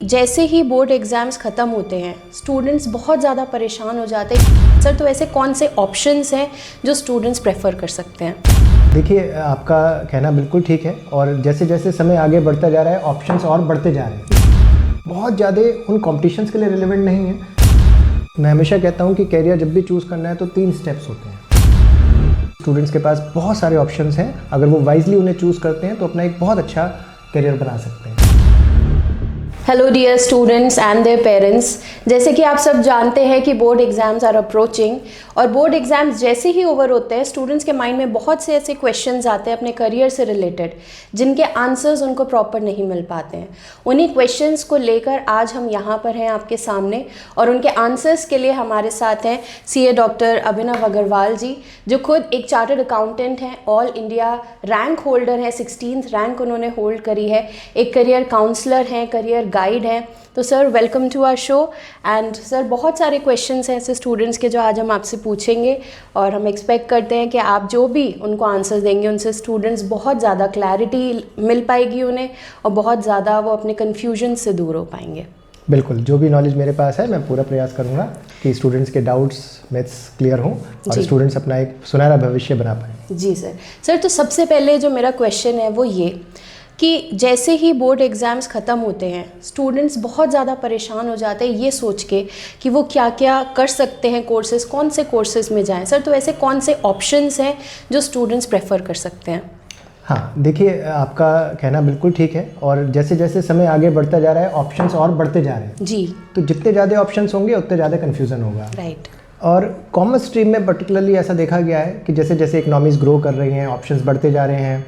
जैसे ही board exams ख़त्म होते हैं स्टूडेंट्स बहुत ज़्यादा परेशान हो जाते हैं। सर, तो ऐसे कौन से ऑप्शंस हैं जो स्टूडेंट्स प्रेफर कर सकते हैं? देखिए, आपका कहना बिल्कुल ठीक है और जैसे जैसे समय आगे बढ़ता जा रहा है ऑप्शंस और बढ़ते जा रहे हैं। बहुत ज़्यादा उन कॉम्पिटिशन्स के लिए रिलेवेंट नहीं है। मैं हमेशा कहता हूँ कि कैरियर जब भी चूज़ करना है तो 3 स्टेप्स होते हैं। स्टूडेंट्स के पास बहुत सारे ऑप्शंस हैं, अगर वो वाइजली उन्हें चूज़ करते हैं तो अपना एक बहुत अच्छा कैरियर बना सकते हैं। Hello dear students and their parents, जैसे कि आप सब जानते हैं कि बोर्ड एग्ज़ाम्स आर अप्रोचिंग और बोर्ड एग्ज़ाम्स जैसे ही ओवर होते हैं स्टूडेंट्स के माइंड में बहुत से ऐसे क्वेश्चंस आते हैं अपने करियर से रिलेटेड जिनके आंसर्स उनको प्रॉपर नहीं मिल पाते हैं। उन्हीं क्वेश्चंस को लेकर आज हम यहाँ पर हैं आपके सामने और उनके आंसर्स के लिए हमारे साथ हैं CA डॉक्टर अभिनव अग्रवाल जी, जो खुद एक चार्टर्ड अकाउंटेंट हैं, ऑल इंडिया रैंक होल्डर है, 16th रैंक उन्होंने होल्ड करी है, एक करियर काउंसलर हैं, करियर गाइड हैं। तो sir, welcome to our show. And sir, बहुत सारे क्वेश्चंस हैं ऐसे स्टूडेंट्स के जो आज हम आपसे पूछेंगे और हम एक्सपेक्ट करते हैं कि आप जो भी उनको आंसर्स देंगे उनसे स्टूडेंट्स बहुत ज़्यादा क्लैरिटी मिल पाएगी उन्हें और बहुत ज़्यादा वो अपने कन्फ्यूजन से दूर हो पाएंगे। बिल्कुल, जो भी नॉलेज मेरे पास है मैं पूरा प्रयास करूँगा कि स्टूडेंट्स के डाउट्स मैथ्स क्लियर हों और स्टूडेंट्स अपना एक सुनहरा भविष्य बना पाएँ। जी सर। सर, तो सबसे पहले जो मेरा क्वेश्चन है वो ये कि जैसे ही बोर्ड एग्ज़ाम्स ख़त्म होते हैं स्टूडेंट्स बहुत ज़्यादा परेशान हो जाते हैं ये सोच के कि वो क्या क्या कर सकते हैं, कोर्सेज़ कौन से कोर्सेज़ में जाएं। सर, तो ऐसे कौन से ऑप्शंस हैं जो स्टूडेंट्स प्रेफर कर सकते हैं? हाँ, देखिए, आपका कहना बिल्कुल ठीक है और जैसे जैसे समय आगे बढ़ता जा रहा है ऑप्शंस और बढ़ते जा रहे हैं जी। तो जितने ज़्यादा ऑप्शंस होंगे उतने ज़्यादा कन्फ्यूज़न होगा। राइट। और कॉमर्स स्ट्रीम में पर्टिकुलरली ऐसा देखा गया है कि जैसे जैसे इकोनॉमीज़ ग्रो कर रही हैं, ऑप्शंस बढ़ते जा रहे हैं,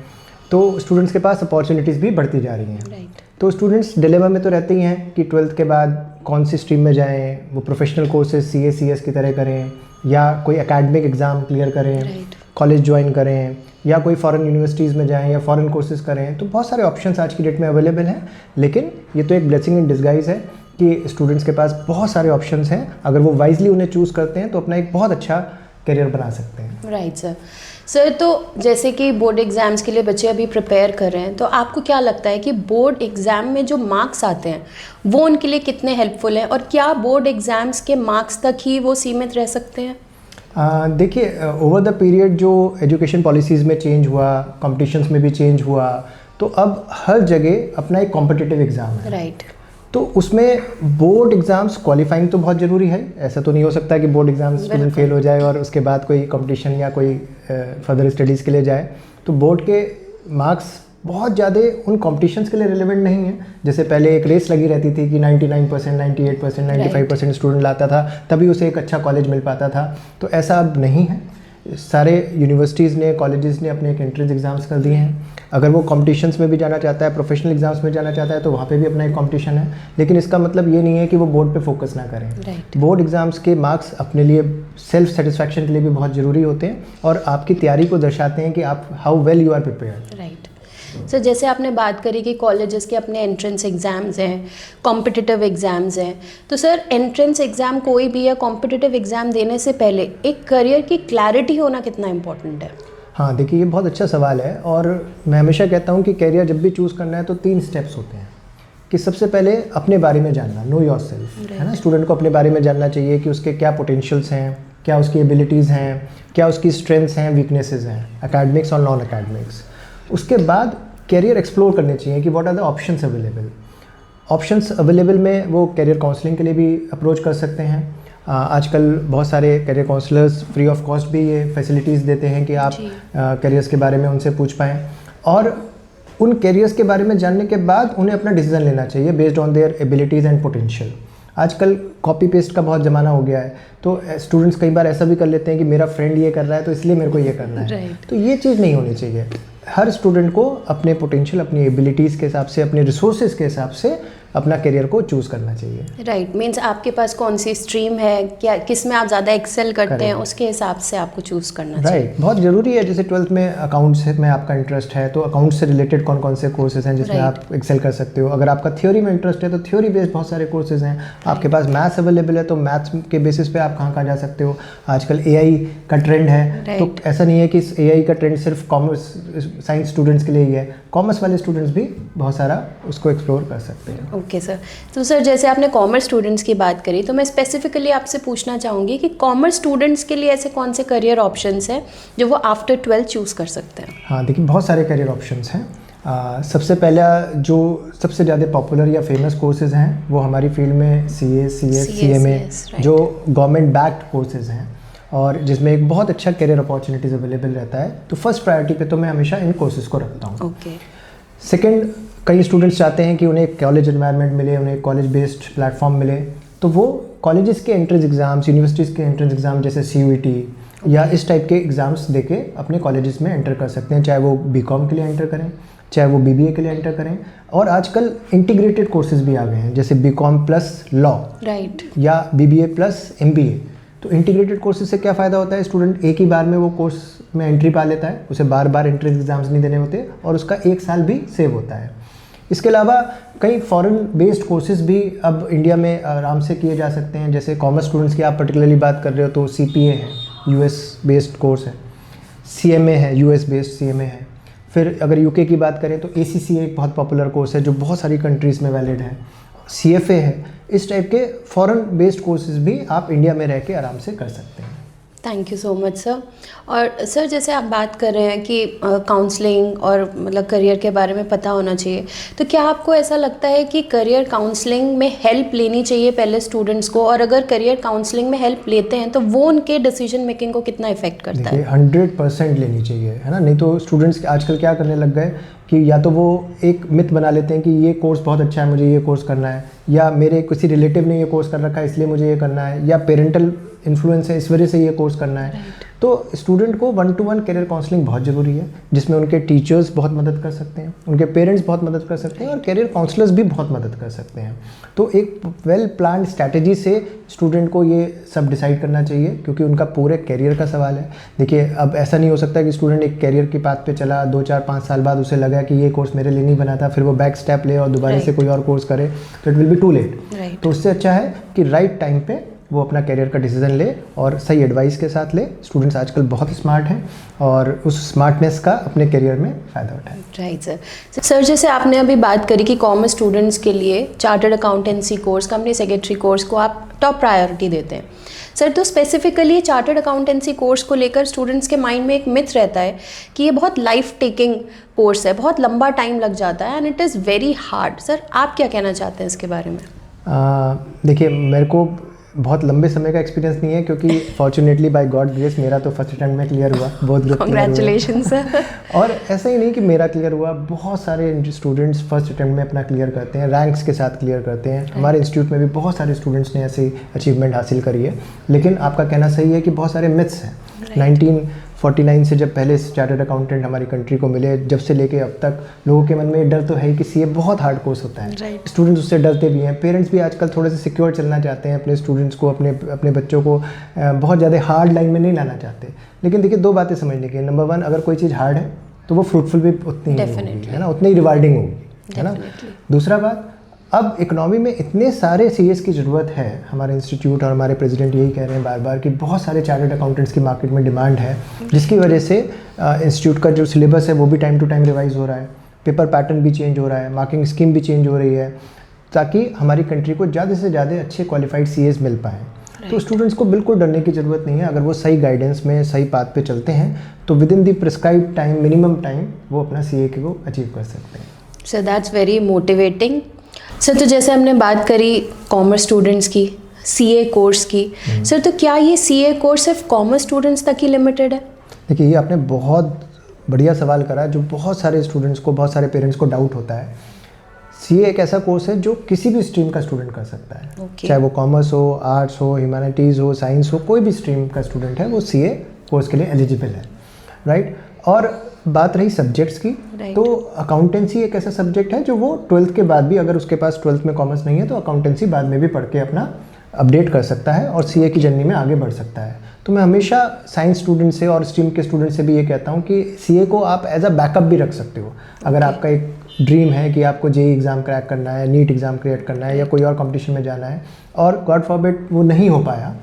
तो स्टूडेंट्स के पास अपॉर्चुनिटीज़ भी बढ़ती जा रही हैं। राइट। तो स्टूडेंट्स डिलेमा में तो रहते ही हैं कि 12th के बाद कौन सी स्ट्रीम में जाएं, वो प्रोफेशनल कोर्सेज CA CS की तरह करें या कोई एकेडमिक एग्ज़ाम क्लियर करें, कॉलेज ज्वाइन करें या कोई फॉरेन यूनिवर्सिटीज़ में जाएं या फॉरेन कोर्सेज करें। तो बहुत सारे ऑप्शंस आज की डेट में अवेलेबल हैं, लेकिन ये तो एक ब्लेसिंग इन डिस्गाइज है कि स्टूडेंट्स के पास बहुत सारे ऑप्शंस हैं, अगर वो वाइजली उन्हें चूज़ करते हैं तो अपना एक बहुत अच्छा करियर बना सकते हैं। Right sir. सर, तो जैसे कि बोर्ड एग्ज़ाम्स के लिए बच्चे अभी प्रिपेयर कर रहे हैं, तो आपको क्या लगता है कि बोर्ड एग्ज़ाम में जो मार्क्स आते हैं वो उनके लिए कितने हेल्पफुल हैं और क्या बोर्ड एग्ज़ाम्स के मार्क्स तक ही वो सीमित रह सकते हैं? देखिए, ओवर द पीरियड जो एजुकेशन पॉलिसीज़ में चेंज हुआ, कॉम्पिटिशन्स में भी चेंज हुआ, तो अब हर जगह अपना एक कॉम्पिटिटिव एग्ज़ाम है। राइट। तो उसमें बोर्ड एग्ज़ाम्स क्वालिफाइंग तो बहुत ज़रूरी है। ऐसा तो नहीं हो सकता कि बोर्ड एग्ज़ाम्स स्टूडेंट फेल हो जाए और उसके बाद कोई कंपटीशन या कोई फर्दर स्टडीज़ के लिए जाए। तो बोर्ड के मार्क्स बहुत ज़्यादा उन कॉम्पिटिशन्स के लिए रिलेवेंट नहीं है। जैसे पहले एक रेस लगी रहती थी कि 99%, 98%, 95% स्टूडेंट लाता था तभी उसे एक अच्छा कॉलेज मिल पाता था। तो ऐसा अब नहीं है। सारे यूनिवर्सिटीज़ ने, कॉलेजेस ने अपने एक एंट्रेंस एग्ज़ाम्स कर दिए हैं। अगर वो कॉम्पिटिशन्स में भी जाना चाहता है, प्रोफेशनल एग्ज़ाम्स में जाना चाहता है, तो वहाँ पे भी अपना एक कॉम्पिटिशन है। लेकिन इसका मतलब ये नहीं है कि वो बोर्ड पे फोकस ना करें। बोर्ड एग्ज़ाम्स के मार्क्स अपने लिए सेल्फ सेटिस्फैक्शन के लिए भी बहुत ज़रूरी होते हैं और आपकी तैयारी को दर्शाते हैं कि आप how well you are prepared. Right. Sir, जैसे आपने बात करी कि कॉलेजेस के अपने एंट्रेंस एग्ज़ाम्स हैं, कॉम्पिटिटिव एग्ज़ाम्स हैं, तो सर एंट्रेंस एग्ज़ाम कोई भी या कॉम्पिटिटिव एग्ज़ाम देने से पहले एक करियर की क्लैरिटी होना कितना इम्पोर्टेंट है? हाँ, देखिए, ये बहुत अच्छा सवाल है और मैं हमेशा कहता हूँ कि कैरियर जब भी चूज़ करना है तो 3 स्टेप्स होते हैं कि सबसे पहले अपने बारे में जानना, नो योरसेल्फ, है ना। स्टूडेंट को अपने बारे में जानना चाहिए कि उसके क्या पोटेंशियल्स हैं, क्या उसकी एबिलिटीज़ हैं, क्या उसकी स्ट्रेंथ्स हैं, वीकनेसेस हैं, एकेडमिक्स और नॉन एकेडमिक्स। उसके बाद कैरियर एक्सप्लोर करने चाहिए कि what are the options available. Options available में वो कैरियर काउंसलिंग के लिए भी अप्रोच कर सकते हैं। आजकल बहुत सारे career counsellors free of cost भी ये फैसिलिटीज़ देते हैं कि आप कैरियर्स के बारे में उनसे पूछ पाएँ और उन कैरियर्स के बारे में जानने के बाद उन्हें अपना डिसीजन लेना चाहिए based on their abilities and potential. आजकल कॉपी पेस्ट का बहुत ज़माना हो गया है, तो स्टूडेंट्स कई बार ऐसा भी कर लेते हैं कि मेरा फ्रेंड ये कर रहा है तो इसलिए मेरे को ये करना है। तो ये चीज़ नहीं होनी चाहिए। हर स्टूडेंट को अपने पोटेंशियल, अपनी एबिलिटीज़ के हिसाब से, अपने रिसोर्सेज के हिसाब से अपना करियर को चूज़ करना चाहिए। राइट। मीन्स आपके पास कौन सी स्ट्रीम है, क्या किस में आप ज़्यादा एक्सेल करते हैं, उसके हिसाब से आपको चूज़ करना चाहिए। राइट, बहुत ज़रूरी है। जैसे 12th में अकाउंट्स में आपका इंटरेस्ट है तो अकाउंट्स से रिलेटेड कौन कौन से कोर्सेज हैं जिसमें आप एक्सेल कर सकते हो। अगर आपका थ्योरी में इंटरेस्ट है तो थ्योरी बेस्ड बहुत सारे कोर्सेज हैं। आपके पास मैथ्स अवेलेबल है तो मैथ्स के बेसिस पे आप कहाँ जा सकते हो। आजकल AI का ट्रेंड है, तो ऐसा नहीं है कि AI का ट्रेंड सिर्फ कॉमर्स साइंस स्टूडेंट्स के लिए ही है, कॉमर्स वाले स्टूडेंट्स भी बहुत सारा उसको एक्सप्लोर कर सकते हैं। ओके सर, तो सर जैसे आपने कॉमर्स स्टूडेंट्स की बात करी, तो मैं स्पेसिफिकली आपसे पूछना चाहूँगी कि कॉमर्स स्टूडेंट्स के लिए ऐसे कौन से करियर ऑप्शंस हैं जो वो आफ्टर 12 चूज़ कर सकते हैं? हाँ देखिए, बहुत सारे करियर ऑप्शंस हैं। सबसे पहला जो सबसे ज़्यादा पॉपुलर या फेमस कोर्सेज़ हैं वो हमारी फील्ड में CS, CMA जो गवर्नमेंट बैक्ड कोर्सेज़ हैं और जिसमें एक बहुत अच्छा करियर अपॉर्चुनिटीज़ अवेलेबल रहता है, तो फर्स्ट प्रायोरिटी पे तो मैं हमेशा इन कोर्सेज़ को रखता हूँ। ओके। सेकंड, कई स्टूडेंट्स चाहते हैं कि उन्हें कॉलेज एनवायरनमेंट मिले, उन्हें कॉलेज बेस्ड प्लेटफॉर्म मिले, तो वो कॉलेजेस के एंट्रेंस एग्ज़ाम्स, यूनिवर्सिटीज़ के एंट्रेंस एग्ज़ाम जैसे CUET या इस टाइप के एग्ज़ाम्स देके अपने कॉलेजेस में एंटर कर सकते हैं, चाहे वो BCom के लिए एंटर करें, चाहे वो BBA के लिए एंटर करें। और आजकल इंटीग्रेटेड कोर्सेज भी आ गए हैं, जैसे BCom प्लस लॉ, राइट, या BBA प्लस MBA। तो इंटीग्रेटेड कोर्सेज से क्या फ़ायदा होता है, स्टूडेंट एक ही बार में वो कोर्स में एंट्री पा लेता है, उसे बार बार एंट्रेंस एग्ज़ाम्स नहीं देने होते और उसका 1 साल भी सेव होता है। इसके अलावा कई फॉरेन बेस्ड कोर्सेज भी अब इंडिया में आराम से किए जा सकते हैं। जैसे कॉमर्स स्टूडेंट्स की आप पर्टिकुलरली बात कर रहे हो तो CPA है, US बेस्ड कोर्स है, CMA है, US बेस्ड CMA है। फिर अगर UK की बात करें तो ACCA एक बहुत पॉपुलर कोर्स है जो बहुत सारी कंट्रीज़ में वैलिड है, CFA है। इस टाइप के फॉरेन बेस्ड कोर्सेज भी आप इंडिया में रह के आराम से कर सकते हैं। Thank you so much sir. और सर जैसे आप बात कर रहे हैं कि काउंसलिंग और मतलब करियर के बारे में पता होना चाहिए, तो क्या आपको ऐसा लगता है कि करियर काउंसलिंग में हेल्प लेनी चाहिए पहले स्टूडेंट्स को, और अगर करियर काउंसलिंग में हेल्प लेते हैं तो वो उनके डिसीजन मेकिंग को कितना इफेक्ट करता है? 100% लेनी चाहिए, है ना। नहीं तो स्टूडेंट्स आजकल क्या करने लग गए कि या तो वो एक मिथ बना लेते हैं कि ये कोर्स बहुत अच्छा है, मुझे ये कोर्स करना है, या मेरे किसी रिलेटिव ने ये कोर्स कर रखा है इसलिए मुझे ये करना है, या पेरेंटल इन्फ्लुएंस है इस वजह से ये कोर्स करना है। तो स्टूडेंट को 1-to-1 करियर काउंसलिंग बहुत ज़रूरी है, जिसमें उनके टीचर्स बहुत मदद कर सकते हैं, उनके पेरेंट्स बहुत मदद कर सकते हैं और करियर काउंसलर्स भी बहुत मदद कर सकते हैं। तो एक वेल प्लान स्ट्रैटेजी से स्टूडेंट को ये सब डिसाइड करना चाहिए, क्योंकि उनका पूरे करियर का सवाल है। देखिए, अब ऐसा नहीं हो सकता कि स्टूडेंट एक करियर की पाथ पे चला, 2, 4, 5 साल बाद उसे लगा कि ये कोर्स मेरे लिए नहीं बना था, फिर वो बैक स्टेप ले और दोबारा से कोई और कोर्स करे, तो it will be too late. तो उससे अच्छा है कि राइट टाइम पे वो अपना करियर का डिसीजन ले और सही एडवाइस के साथ ले। स्टूडेंट्स आजकल बहुत स्मार्ट हैं और उस स्मार्टनेस का अपने करियर में फ़ायदा उठाएं। Right sir. सर जैसे आपने अभी बात करी कि कॉमर्स स्टूडेंट्स के लिए chartered accountancy course, company secretary course को आप टॉप प्रायोरिटी देते हैं सर, तो स्पेसिफिकली चार्टर्ड अकाउंटेंसी कोर्स को लेकर स्टूडेंट्स के माइंड में एक मिथ रहता है कि ये बहुत लाइफ टेकिंग कोर्स है, बहुत लंबा टाइम लग जाता है and it is very hard. Sir आप क्या कहना चाहते हैं इसके बारे में? देखिए, मेरे को बहुत लंबे समय का एक्सपीरियंस नहीं है, क्योंकि फॉर्चुनेटली बाय गॉड ग्रेस मेरा तो फर्स्ट अटेम्प्ट में क्लियर हुआ, बहुत ग्रुप कांग्रेचुलेशन सर। और ऐसा ही नहीं कि मेरा क्लियर हुआ, बहुत सारे स्टूडेंट्स फर्स्ट अटेम्प्ट में अपना क्लियर करते हैं, रैंक्स के साथ क्लियर करते हैं। हमारे इंस्टीट्यूट में भी बहुत सारे स्टूडेंट्स ने ऐसी अचीवमेंट हासिल करी है। लेकिन आपका कहना सही है कि बहुत सारे मिथ्स हैं। 1949 से जब पहले चार्टर्ड अकाउंटेंट हमारी कंट्री को मिले, जब से लेके अब तक लोगों के मन में ये डर तो है कि CA बहुत हार्ड कोर्स होता है। स्टूडेंट्स उससे डरते भी हैं, पेरेंट्स भी आजकल थोड़े से सिक्योर चलना चाहते हैं, अपने स्टूडेंट्स को, अपने बच्चों को बहुत ज़्यादा हार्ड लाइन में नहीं लाना चाहते। लेकिन देखिए, 2 बातें समझने की। नंबर 1, अगर कोई चीज़ हार्ड है तो वो फ्रूटफुल भी उतनी ही होगी, है ना, उतनी ही रिवार्डिंग होगी, है ना। दूसरा बात, अब इकोनॉमी में इतने सारे CAs की ज़रूरत है, हमारे इंस्टीट्यूट और हमारे प्रेसिडेंट यही कह रहे हैं बार बार कि बहुत सारे चार्टर्ड अकाउंटेंट्स की मार्केट में डिमांड है, जिसकी वजह से इंस्टीट्यूट का जो सिलेबस है वो भी टाइम टू टाइम रिवाइज हो रहा है, पेपर पैटर्न भी चेंज हो रहा है, मार्किंग स्कीम भी चेंज हो रही है, ताकि हमारी कंट्री को ज़्यादा से ज़्यादा अच्छे क्वालिफाइड CAs मिल पाएँ। तो स्टूडेंट्स को बिल्कुल डरने की ज़रूरत नहीं है। अगर वो सही गाइडेंस में, सही पाथ पे चलते हैं तो with in the prescribe time, minimum time, वो अपना CA को अचीव कर सकते हैं। So that's very motivating sir. तो जैसे हमने बात करी कॉमर्स स्टूडेंट्स की, CA कोर्स की, सर तो क्या ये CA कोर्स सिर्फ कॉमर्स स्टूडेंट्स तक ही लिमिटेड है? देखिए, ये आपने बहुत बढ़िया सवाल करा, जो बहुत सारे स्टूडेंट्स को, बहुत सारे पेरेंट्स को डाउट होता है। CA एक ऐसा कोर्स है जो किसी भी स्ट्रीम का स्टूडेंट कर सकता है। चाहे वो कॉमर्स हो, आर्ट्स हो, ह्यूमैनिटीज़ हो, साइंस हो, कोई भी स्ट्रीम का स्टूडेंट है वो CA कोर्स के लिए एलिजिबल है, राइट। और बात रही सब्जेक्ट्स की, तो अकाउंटेंसी एक ऐसा सब्जेक्ट है जो वो 12th के बाद भी, अगर उसके पास 12th में कॉमर्स नहीं है तो अकाउंटेंसी बाद में भी पढ़ के अपना अपडेट कर सकता है और CA की जर्नी में आगे बढ़ सकता है। तो मैं हमेशा साइंस स्टूडेंट से और स्ट्रीम के स्टूडेंट से भी ये कहता हूँ कि CA को आप एज अ बैकअप भी रख सकते हो। अगर आपका एक ड्रीम है कि आपको JEE एग्ज़ाम क्रैक करना है, नीट एग्ज़ाम क्रिएट करना है, या कोई और कॉम्पिटिशन में जाना है और गॉड फॉरबिड वो नहीं हो पाया,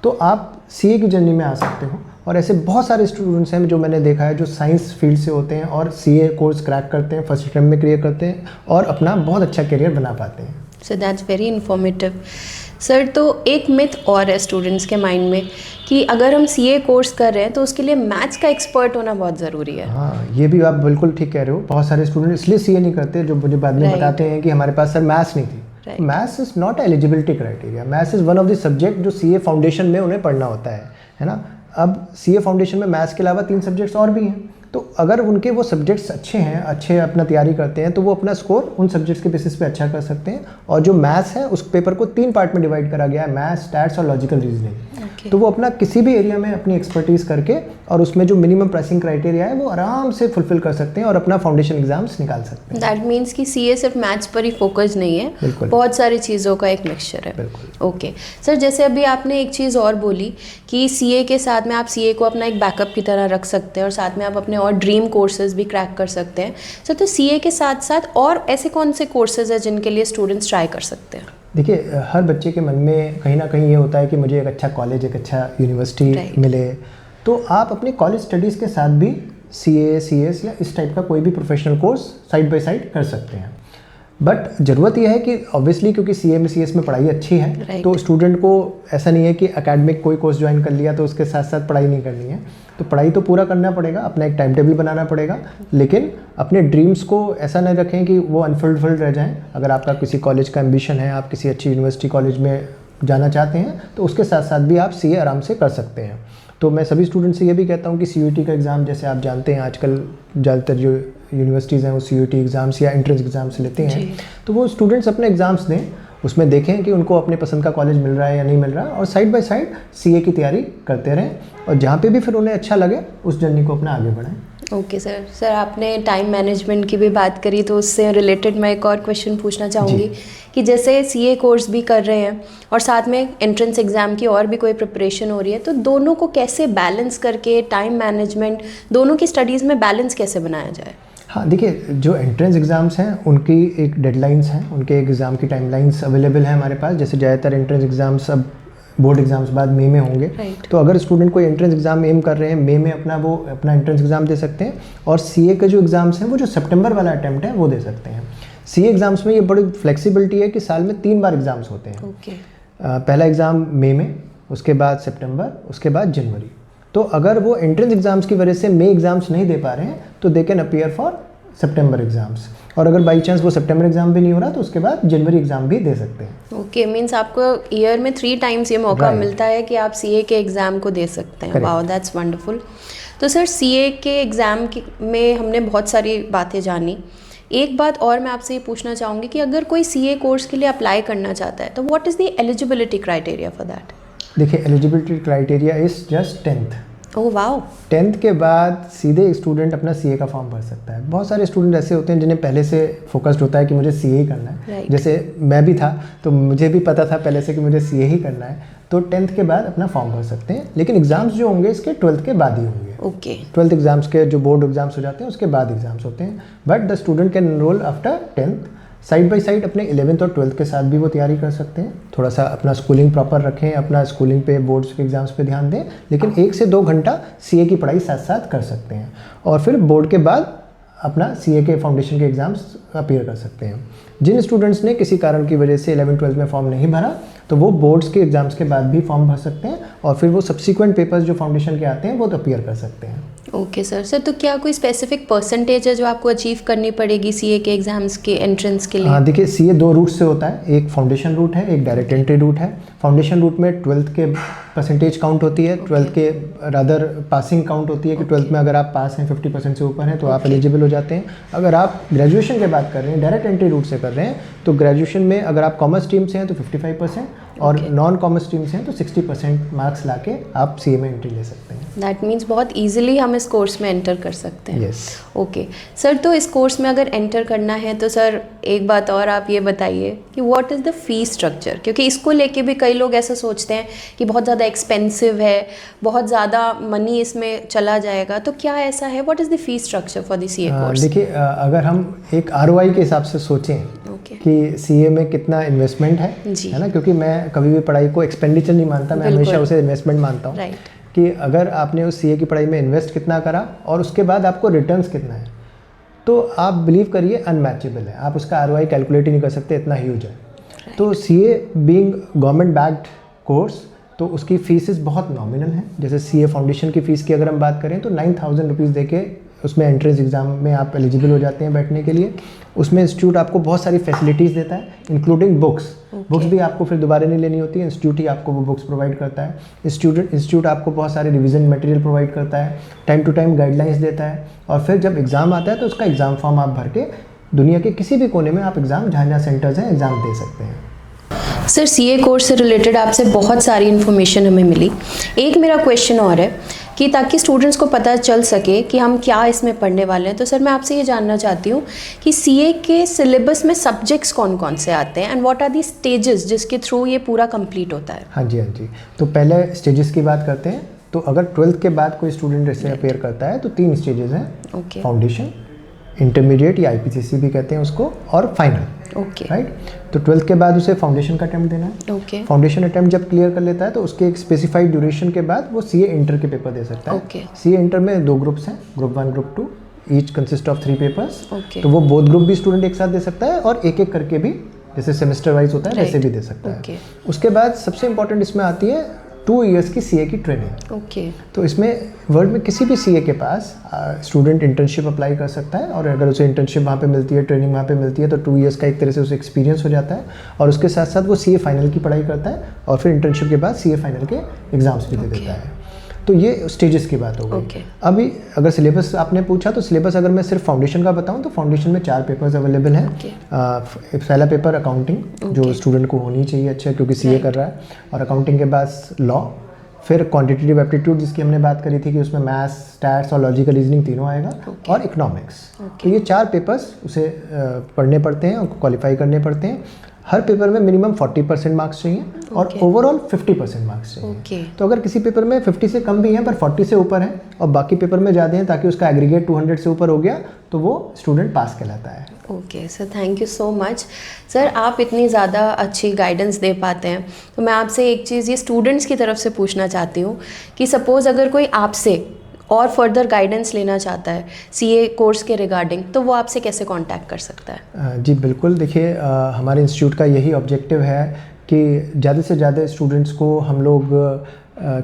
तो आप सीए की जर्नी में आ सकते हो। और ऐसे बहुत सारे स्टूडेंट्स हैं जो मैंने देखा है जो साइंस फील्ड से होते हैं और सीए कोर्स क्रैक करते हैं, फर्स्ट अटेम्प्ट में क्लियर करते हैं और अपना बहुत अच्छा करियर बना पाते हैं। So that's very informative sir. तो एक मिथ और है स्टूडेंट्स के माइंड में कि अगर हम सीए कोर्स कर रहे हैं तो उसके लिए मैथ्स का एक्सपर्ट होना बहुत ज़रूरी है। हाँ, ये भी आप बिल्कुल ठीक कह रहे हो। बहुत सारे स्टूडेंट इसलिए सीए नहीं करते जो मुझे बाद में बताते हैं कि हमारे पास सर मैथ्स नहीं थी। Maths is not eligibility criteria. Maths is one of the subject जो सीए फाउंडेशन में उन्हें पढ़ना होता है ना। अब सीए फाउंडेशन में मैथ्स के अलावा 3 सब्जेक्ट्स और भी हैं, तो अगर उनके वो सब्जेक्ट्स अच्छे हैं, अच्छे अपना तैयारी करते हैं, तो वो अपना स्कोर उन सब्जेक्ट्स के बेसिस पे अच्छा कर सकते हैं। और जो मैथ्स है उस पेपर को 3 पार्ट में डिवाइड करा गया है, मैथ्स, स्टैट्स और लॉजिकल रीजनिंग। तो वो अपना किसी भी एरिया में अपनी एक्सपर्टीज़ करके और उसमें जो मिनिमम पासिंग क्राइटेरिया है वो आराम से फुलफिल कर सकते हैं और अपना फाउंडेशन एग्जाम्स निकाल सकते हैं। दैट मीन्स कि सीए सिर्फ मैथ्स पर ही फोकस नहीं है, बहुत सारी चीज़ों का एक मिक्सचर है। ओके सर, जैसे अभी आपने एक चीज़ और बोली कि सीए के साथ में आप सीए को अपना एक बैकअप की तरह रख सकते हैं और साथ में आप अपने और ड्रीम कोर्सेज भी क्रैक कर सकते हैं। सर तो सीए के साथ साथ और ऐसे कौन से कोर्सेज हैं जिनके लिए स्टूडेंट्स ट्राई कर सकते हैं? देखिए, हर बच्चे के मन में कहीं ना कहीं ये होता है कि मुझे एक अच्छा कॉलेज, एक अच्छा यूनिवर्सिटी मिले। तो आप अपने कॉलेज स्टडीज़ के साथ भी सीए, सीएस या इस टाइप का कोई भी professional course side by side कर सकते हैं। बट ज़रूरत यह है कि ऑब्वियसली क्योंकि सीए में, सीएस में पढ़ाई अच्छी है, तो स्टूडेंट को ऐसा नहीं है कि एकेडमिक कोई कोर्स ज्वाइन कर लिया तो उसके साथ साथ पढ़ाई नहीं करनी है। तो पढ़ाई तो पूरा करना पड़ेगा, अपना एक टाइम टेबल बनाना पड़ेगा, लेकिन अपने ड्रीम्स को ऐसा नहीं रखें कि वो अनफुलफिल्ड रह जाएं। अगर आपका किसी कॉलेज का एम्बिशन है, आप किसी अच्छी यूनिवर्सिटी कॉलेज में जाना चाहते हैं, तो उसके साथ साथ भी आप सीए आराम से कर सकते हैं। तो मैं सभी स्टूडेंट से ये भी कहता हूँ कि सीयूईटी का एग्ज़ाम, जैसे आप जानते हैं आजकल ज़्यादातर जो यूनिवर्सिटीज़ हैं वो सीयूईटी एग्ज़ाम्स या एंट्रेंस एग्ज़ाम्स लेते हैं, तो वो स्टूडेंट्स अपने एग्ज़ाम्स दें, उसमें देखें कि उनको अपने पसंद का कॉलेज मिल रहा है या नहीं मिल रहा, और साइड बाय साइड सीए की तैयारी करते रहें और जहाँ पे भी फिर उन्हें अच्छा लगे उस जर्नी को अपना आगे बढ़ाएं। Okay sir. सर आपने टाइम मैनेजमेंट की भी बात करी, तो उससे रिलेटेड मैं एक और क्वेश्चन पूछना चाहूँगी कि जैसे सीए कोर्स भी कर रहे हैं और साथ में एंट्रेंस एग्ज़ाम की और भी कोई प्रिपरेशन हो रही है, तो दोनों को कैसे बैलेंस करके टाइम मैनेजमेंट, दोनों की स्टडीज़ में बैलेंस कैसे बनाया जाए? हाँ, देखिए, जो एंट्रेंस एग्ज़ाम्स हैं उनकी एक डेडलाइंस हैं, उनके एग्ज़ाम की टाइमलाइंस अवेलेबल है हमारे पास। जैसे ज़्यादातर एंट्रेंस एग्ज़ाम्स अब बोर्ड एग्ज़ाम्स बाद मई में होंगे, तो अगर स्टूडेंट कोई एंट्रेंस एग्ज़ाम एम कर रहे हैं, मई में अपना एंट्रेंस एग्ज़ाम दे सकते हैं। और सीए के जो एग्ज़ाम्स हैं वो जो सितंबर वाला अटैम्प्ट है वो दे सकते हैं। सीए एग्ज़ाम्स में ये बड़ी फ्लेक्सिबिलिटी है कि साल में 3 बार एग्ज़ाम्स होते हैं। पहला एग्ज़ाम मई में, उसके बाद सितंबर, उसके बाद जनवरी। तो अगर वो एंट्रेंस एग्ज़ाम्स की वजह से मई एग्ज़ाम्स नहीं दे पा रहे हैं तो they can appear for September exams, और अगर बाई चांस वो सितंबर एग्ज़ाम भी नहीं हो रहा तो उसके बाद जनवरी एग्ज़ाम भी दे सकते हैं। ओके, मीन्स आपको ईयर में 3 टाइम्स ये मौका मिलता है कि आप सीए के एग्ज़ाम को दे सकते हैं। Wow, that's wonderful. तो सर सीए के एग्ज़ाम में हमने बहुत सारी बातें जानी। एक बात और मैं आपसे ये पूछना चाहूँगी कि अगर कोई सीए कोर्स के लिए अप्लाई करना चाहता है तो what is the eligibility criteria for that? देखिए, eligibility criteria is just 10th। Oh wow. 10th के बाद सीधे स्टूडेंट अपना सीए का फॉर्म भर सकता है। बहुत सारे स्टूडेंट ऐसे होते हैं जिन्हें पहले से फोकस्ड होता है कि मुझे सीए ही करना है। जैसे मैं भी था, तो मुझे भी पता था पहले से कि मुझे सीए ही करना है, तो 10th के बाद अपना फॉर्म भर सकते हैं। लेकिन एग्ज़ाम्स जो होंगे इसके 12th के बाद ही होंगे। ओके। 12th एग्ज़ाम्स के जो बोर्ड एग्ज़ाम्स हो जाते हैं उसके बाद एग्ज़ाम्स होते हैं। But the student can enrol after 10th। Side by side अपने 11th और 12th के साथ भी वो तैयारी कर सकते हैं। थोड़ा सा अपना स्कूलिंग प्रॉपर रखें, अपना स्कूलिंग पे, बोर्ड्स के एग्ज़ाम्स पे ध्यान दें, लेकिन 1 से 2 घंटा सीए की पढ़ाई साथ साथ कर सकते हैं। और फिर बोर्ड के बाद अपना सीए के फाउंडेशन के एग्ज़ाम्स अपीयर कर सकते हैं। जिन स्टूडेंट्स ने किसी कारण की वजह से 11th-12th में फॉर्म नहीं भरा, तो वो बोर्ड्स के एग्ज़ाम्स के बाद भी फॉर्म भर सकते हैं और फिर वो सब्सिक्वेंट पेपर्स जो फाउंडेशन के आते हैं वो तो अपीयर कर सकते हैं। ओके सर, तो क्या कोई स्पेसिफिक परसेंटेज है जो आपको अचीव करनी पड़ेगी सीए के एग्ज़ाम्स के एंट्रेंस के लिए? हाँ, देखिए, सीए 2 रूट से होता है। एक फाउंडेशन रूट है, एक डायरेक्ट एंट्री रूट है। फाउंडेशन रूट में 12th के परसेंटेज काउंट होती है, 12th के रादर पासिंग काउंट होती है कि 12th में अगर आप पास हैं, 50% से ऊपर हैं, तो आप एलिजिबल हो जाते हैं। अगर आप ग्रेजुएशन की बात कर रहे हैं, डायरेक्ट एंट्री रूट से कर रहे हैं, तो ग्रेजुएशन में अगर आप कॉमर्स स्ट्रीम से हैं तो 55% और नॉन कॉमर्स स्ट्रीम से हैं तो 60% मार्क्स लाके आप सीए में एंट्री ले सकते हैं। दैट मीन्स बहुत ईजिली हम इस कोर्स में एंटर कर सकते हैं। यस। ओके सर, तो इस कोर्स में अगर एंटर करना है तो सर एक बात और आप ये बताइए कि what is the fee structure, क्योंकि इसको लेके भी कई लोग ऐसा सोचते हैं कि बहुत ज़्यादा ज़्यादा एक्सपेंसिव है, बहुत ज़्यादा मनी इसमें चला जाएगा, तो क्या ऐसा है? What is the fee structure for the CA course? देखिए, अगर हम एक आरओआई के हिसाब से सोचें कि सीए में कितना इन्वेस्टमेंट है ना, क्योंकि मैं कभी भी पढ़ाई को एक्सपेंडिचर नहीं मानता, मैं हमेशा उसे इन्वेस्टमेंट मानता हूँ। कि अगर आपने उस सीए की पढ़ाई में इन्वेस्ट कितना करा और उसके बाद आपको रिटर्न्स कितना है, तो आप बिलीव करिए अनमैचेबल है। आप उसका आरओआई कैलकुलेट ही नहीं कर सकते, इतना ह्यूज है। तो CA being government backed course, तो उसकी फीसेस बहुत नॉमिनल हैं। जैसे सीए फाउंडेशन की फ़ीस की अगर हम बात करें तो 9,000 रुपीज़ दे के उसमें एंट्रेंस एग्ज़ाम में आप एलिजिबल हो जाते हैं बैठने के लिए। उसमें इंस्टीट्यूट आपको बहुत सारी फैसिलिटीज़ देता है, इंक्लूडिंग बुक्स। बुक्स भी आपको फिर दोबारा नहीं लेनी होती है, इंस्टीट्यूट ही आपको वो बुक्स प्रोवाइड करता है। इंस्टीट्यूट आपको बहुत सारे रिवीजन मटेरियल प्रोवाइड करता है, टाइम टू टाइम गाइडलाइंस देता है, और फिर जब एग्ज़ाम आता है तो उसका एग्ज़ाम फॉर्म आप भर के दुनिया के किसी भी कोने में आप एग्ज़ाम, जहाँ जहाँ सेंटर्स हैं, एग्ज़ाम दे सकते हैं। सर, सीए कोर्स से रिलेटेड आपसे बहुत सारी इन्फॉर्मेशन हमें मिली। एक मेरा क्वेश्चन और है कि ताकि स्टूडेंट्स को पता चल सके कि हम क्या इसमें पढ़ने वाले हैं, तो सर मैं आपसे ये जानना चाहती हूँ कि सीए के सिलेबस में सब्जेक्ट्स कौन कौन से आते हैं and what are the stages जिसके थ्रू ये पूरा कंप्लीट होता है? हाँ जी। तो पहले स्टेजेस की बात करते हैं। तो अगर 12th के बाद कोई स्टूडेंट इससे अपेयर करता है तो 3 स्टेजेस हैं। फाउंडेशन, इंटरमीडिएट या आईपीसीसी भी कहते हैं उसको, और फाइनल। राइट। तो 12th के बाद उसे फाउंडेशन का अटेम्प्ट देना है। फाउंडेशन अटेम्प्ट जब क्लियर कर लेता है तो उसके एक स्पेसिफाइड ड्यूरेशन के बाद वो सीए इंटर के पेपर दे सकता है। सीए इंटर में 2 ग्रुप्स हैं, group 1 group 2, each consist of 3 papers. तो वो बोथ ग्रुप भी स्टूडेंट एक साथ दे सकता है और एक एक करके भी, जैसे सेमेस्टर वाइज होता है वैसे भी दे सकता है। उसके बाद सबसे इंपॉर्टेंट इसमें आती है 2 इयर्स की सीए की ट्रेनिंग। तो इसमें वर्ल्ड में किसी भी सीए के पास स्टूडेंट इंटर्नशिप अप्लाई कर सकता है, और अगर उसे इंटर्नशिप वहाँ पे मिलती है, ट्रेनिंग वहाँ पे मिलती है, तो 2 इयर्स का एक तरह से उसे एक्सपीरियंस हो जाता है, और उसके साथ साथ वो सीए फाइनल की पढ़ाई करता है, और फिर इंटर्नशिप के बाद सीए फाइनल के एग्जाम्स भी दे देता है। तो ये स्टेजेस की बात हो गई। अभी अगर सिलेबस आपने पूछा, तो सिलेबस अगर मैं सिर्फ फाउंडेशन का बताऊं तो फाउंडेशन में 4 पेपर्स अवेलेबल हैं। पहला पेपर अकाउंटिंग, जो स्टूडेंट को होनी चाहिए अच्छा, क्योंकि सीए कर रहा है, और अकाउंटिंग के बाद लॉ, फिर क्वांटिटेटिव एप्टीट्यूड जिसकी हमने बात करी थी कि उसमें मैथ्स, स्टैट्स और लॉजिकल रीजनिंग तीनों आएगा, और इकोनॉमिक्स। तो ये 4 पेपर्स उसे पढ़ने पड़ते हैं और क्वालिफाई करने पड़ते हैं। हर पेपर में मिनिमम 40% मार्क्स चाहिए और ओवरऑल 50% मार्क्स चाहिए। तो अगर किसी पेपर में 50 से कम भी हैं पर 40 से ऊपर हैं और बाकी पेपर में ज़्यादा हैं, ताकि उसका एग्रीगेट 200 से ऊपर हो गया, तो वो स्टूडेंट पास कहलाता है। Okay sir, thank you so much. Sir, आप इतनी ज़्यादा अच्छी गाइडेंस दे पाते हैं, तो मैं आपसे एक चीज़ ये स्टूडेंट्स की तरफ से पूछना चाहती हूँ कि सपोज़ अगर कोई आपसे और फर्दर गाइडेंस लेना चाहता है सीए कोर्स के रिगार्डिंग, तो वो आपसे कैसे कांटेक्ट कर सकता है? जी बिल्कुल, देखिए हमारे इंस्टीट्यूट का यही ऑब्जेक्टिव है कि ज़्यादा से ज़्यादा स्टूडेंट्स को हम लोग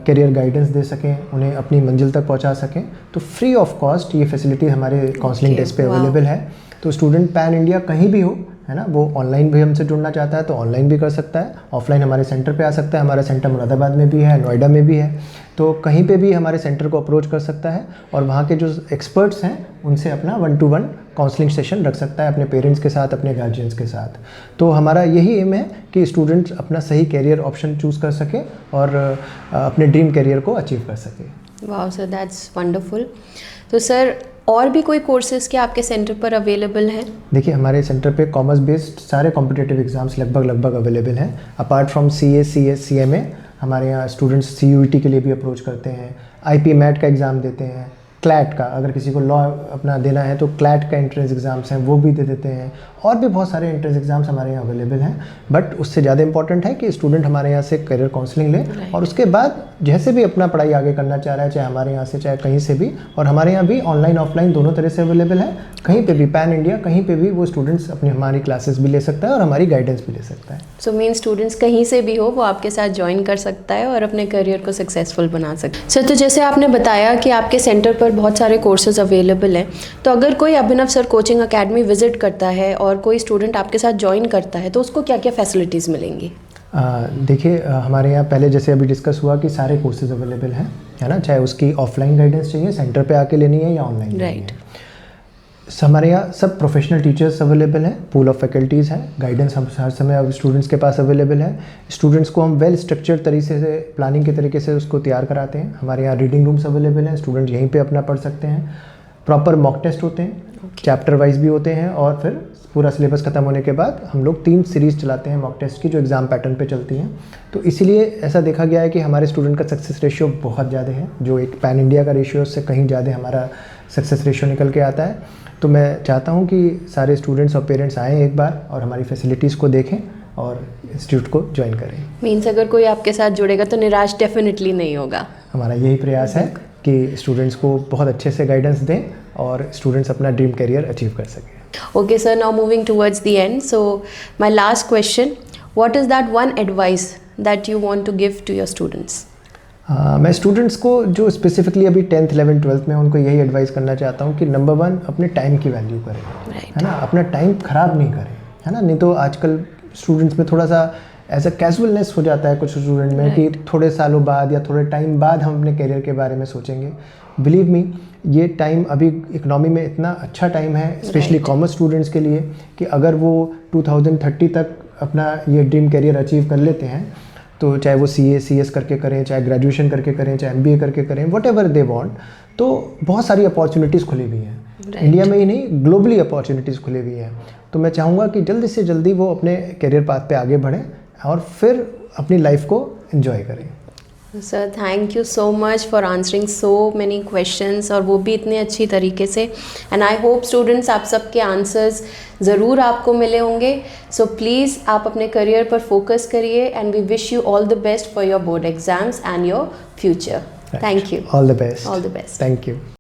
करियर गाइडेंस दे सकें, उन्हें अपनी मंजिल तक पहुंचा सकें। तो फ्री ऑफ कॉस्ट ये फैसिलिटी हमारे काउंसलिंग डेस्क पे अवेलेबल है। तो स्टूडेंट पैन इंडिया कहीं भी हो, है ना, वो ऑनलाइन भी हमसे जुड़ना चाहता है तो ऑनलाइन भी कर सकता है, ऑफलाइन हमारे सेंटर पे आ सकता है। हमारा सेंटर मुरादाबाद में भी है, नोएडा में भी है, तो कहीं पे भी हमारे सेंटर को अप्रोच कर सकता है, और वहाँ के जो एक्सपर्ट्स हैं उनसे अपना 1-to-1 काउंसलिंग सेशन रख सकता है अपने पेरेंट्स के साथ, अपने गार्जियंस के साथ। तो हमारा यही एम है कि स्टूडेंट्स अपना सही कैरियर ऑप्शन चूज़ कर सके और अपने ड्रीम कैरियर को अचीव कर सके। Wow sir, that's wonderful. तो सर, और भी कोई कोर्सेज़ क्या आपके सेंटर पर अवेलेबल हैं? देखिए, हमारे सेंटर पे कॉमर्स बेस्ड सारे कॉम्पिटिटिव एग्ज़ाम्स लगभग अवेलेबल हैं। Apart from CA, CS, CMA, हमारे यहाँ स्टूडेंट्स सीयूईटी के लिए भी अप्रोच करते हैं, आईपी मैट का एग्ज़ाम देते हैं, क्लैट का, अगर किसी को लॉ अपना देना है तो क्लैट का एंट्रेंस एग्ज़ाम्स हैं वो भी दे देते हैं, और भी बहुत सारे एंट्रेंस एग्ज़ाम्स हमारे यहाँ अवेलेबल हैं। बट उससे ज़्यादा इंपॉर्टेंट है कि स्टूडेंट हमारे यहाँ से करियर काउंसलिंग ले, और उसके बाद जैसे भी अपना पढ़ाई आगे करना चाह रहा है, चाहे हमारे यहाँ से चाहे कहीं से भी, और हमारे यहाँ भी ऑनलाइन ऑफलाइन दोनों तरह से अवेलेबल है, कहीं पे भी पैन इंडिया कहीं पे भी वो स्टूडेंट्स अपनी हमारी क्लासेस भी ले सकता है और हमारी गाइडेंस भी ले सकता है। सो मीन स्टूडेंट्स कहीं से भी हो वो आपके साथ ज्वाइन कर सकता है और अपने करियर को सक्सेसफुल बना सकता है। सर, तो जैसे आपने बताया कि आपके सेंटर पर बहुत सारे कोर्सेज अवेलेबल हैं, तो अगर कोई अभिनव सर कोचिंग अकेडमी विजिट करता है और कोई स्टूडेंट आपके साथ ज्वाइन करता है, तो उसको क्या क्या फैसिलिटीज़ मिलेंगी? देखिए, हमारे यहाँ पहले जैसे अभी डिस्कस हुआ कि सारे कोर्सेज अवेलेबल हैं, है ना, चाहे उसकी ऑफलाइन गाइडेंस चाहिए, सेंटर पे आके लेनी है, या ऑनलाइन। राइट। हमारे यहाँ सब प्रोफेशनल टीचर्स अवेलेबल हैं, पूल ऑफ फैकल्टीज़ हैं, गाइडेंस हम हर समय अब स्टूडेंट्स के पास अवेलेबल है। स्टूडेंट्स को हम वेल स्ट्रक्चर्ड तरीके से, प्लानिंग के तरीके से उसको तैयार कराते हैं। हमारे यहाँ रीडिंग रूम्स अवेलेबल हैं, स्टूडेंट यहीं पे अपना पढ़ सकते हैं। प्रॉपर मॉक टेस्ट होते हैं, चैप्टर वाइज भी होते हैं, और फिर पूरा सिलेबस ख़त्म होने के बाद हम लोग 3 सीरीज़ चलाते हैं मॉक टेस्ट की, जो एग्ज़ाम पैटर्न पे चलती हैं। तो इसीलिए ऐसा देखा गया है कि हमारे स्टूडेंट का सक्सेस रेशियो बहुत ज़्यादा है, जो एक पैन इंडिया का रेशियो से कहीं ज़्यादा हमारा सक्सेस रेशियो निकल के आता है। तो मैं चाहता हूँ कि सारे स्टूडेंट्स और पेरेंट्स आएँ एक बार और हमारी फैसिलिटीज़ को देखें और इंस्टीट्यूट को ज्वाइन करें। मीन्स अगर कोई आपके साथ जुड़ेगा तो निराश डेफिनेटली नहीं होगा। हमारा यही प्रयास है कि स्टूडेंट्स को बहुत अच्छे से गाइडेंस दें और स्टूडेंट्स अपना ड्रीम करियर अचीव कर सकें। Okay, sir, now moving towards the end. So, my last question, what is that one advice that you want to give to your students? मैं स्टूडेंट्स को जो स्पेसिफिकली अभी 10th 11th 12th में उनको यही advice करना चाहता हूँ कि नंबर 1 अपने टाइम की वैल्यू करें, है ना, अपना टाइम ख़राब नहीं करें, है ना। नहीं तो आजकल स्टूडेंट्स में थोड़ा सा ऐसा कैजुअलनेस हो जाता है कुछ स्टूडेंट में कि थोड़े सालों बाद या थोड़े टाइम बाद हम अपने करियर के बारे में सोचेंगे। बिलीव मी, ये टाइम अभी इकोनॉमी में इतना अच्छा टाइम है, स्पेशली कॉमर्स स्टूडेंट्स के लिए, कि अगर वो 2030 तक अपना ये ड्रीम करियर अचीव कर लेते हैं, तो चाहे वो CA CS करके करें, चाहे ग्रेजुएशन करके करें, चाहे MBA करके करें, वट एवर दे वॉन्ट, तो बहुत सारी अपॉर्चुनिटीज़ खुली हुई हैं। इंडिया में ही नहीं, ग्लोबली अपॉर्चुनिटीज़ खुली हुई हैं। तो मैं चाहूँगा कि जल्दी से जल्दी वो अपने करियर पाथ पे आगे बढ़ें और फिर अपनी लाइफ को एंजॉय करें। Sir, thank you so much for answering so many questions, और वो भी इतने अच्छी तरीके से। एंड आई होप स्टूडेंट्स आप सबके आंसर्स ज़रूर आपको मिले होंगे। सो प्लीज़ आप अपने करियर पर फोकस करिए and we wish you all the best for your board exams and your future. Thank you. All the best. All the best. Thank you.